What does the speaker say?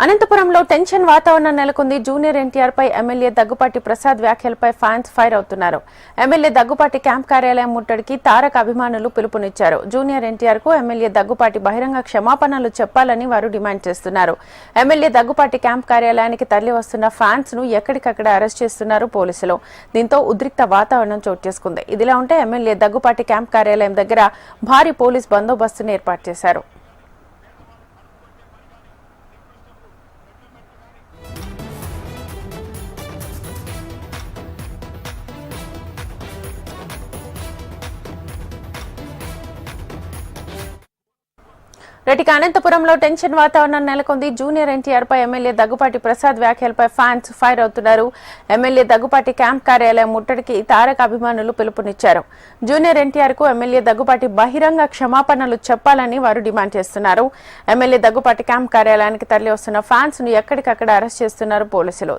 అనంతపురంలో టెన్షన్ వాతావరణం నెలకొంది. జూనియర్ ఎన్టీఆర్ పై ఎమ్మెల్యే దగ్గుపాటి ప్రసాద్ వ్యాఖ్యలపై ఫ్యాన్స్ ఫైర్ అవుతున్నారు. ఎమ్మెల్యే దగ్గుపాటి క్యాంప్ కార్యాలయం ముట్టడికి తారక్ అభిమానులు పిలుపునిచ్చారు. జూనియర్ ఎన్టీఆర్ కు ఎమ్మెల్యే దగ్గుపాటి బహిరంగ క్షమాపణలు చెప్పాలని వారు డిమాండ్ చేస్తున్నారు. ఎమ్మెల్యే దగ్గుపాటి క్యాంప్ కార్యాలయానికి తరలివస్తున్న ఫ్యాన్స్ ను ఎక్కడికక్కడ అరెస్ట్ చేస్తున్నారు పోలీసులు. దీంతో ఉద్రిక్త వాతావరణం చోటు చేసుకుంది. ఇదిలా ఉంటే ఎమ్మెల్యే దగ్గుపాటి క్యాంప్ కార్యాలయం దగ్గర భారీ పోలీస్ బందోబస్తును ఏర్పాటు చేశారు. రెటిక అనంతపురంలో టెన్షన్ వాతావరణం నెలకొంది. జూనియర్ ఎన్టీఆర్ పై ఎమ్మెల్యే దగ్గుపాటి ప్రసాద్ వ్యాఖ్యలపై ఫ్యాన్స్ ఫైర్ అవుతున్నారు. ఎమ్మెల్యే దగ్గుపాటి క్యాంప్ కార్యాలయం ముట్టడికి తారక్ అభిమానులు పిలుపునిచ్చారు. జూనియర్ ఎన్టీఆర్ కు ఎమ్మెల్యే దగ్గుపాటి బహిరంగ క్షమాపణలు చెప్పాలని వారు డిమాండ్ చేస్తున్నారు. ఎమ్మెల్యే దగ్గుపాటి క్యాంప్ కార్యాలయానికి తరలి వస్తున్న ఫ్యాన్స్ ను ఎక్కడికక్కడ అరెస్ట్ చేస్తున్నారు పోలీసులు.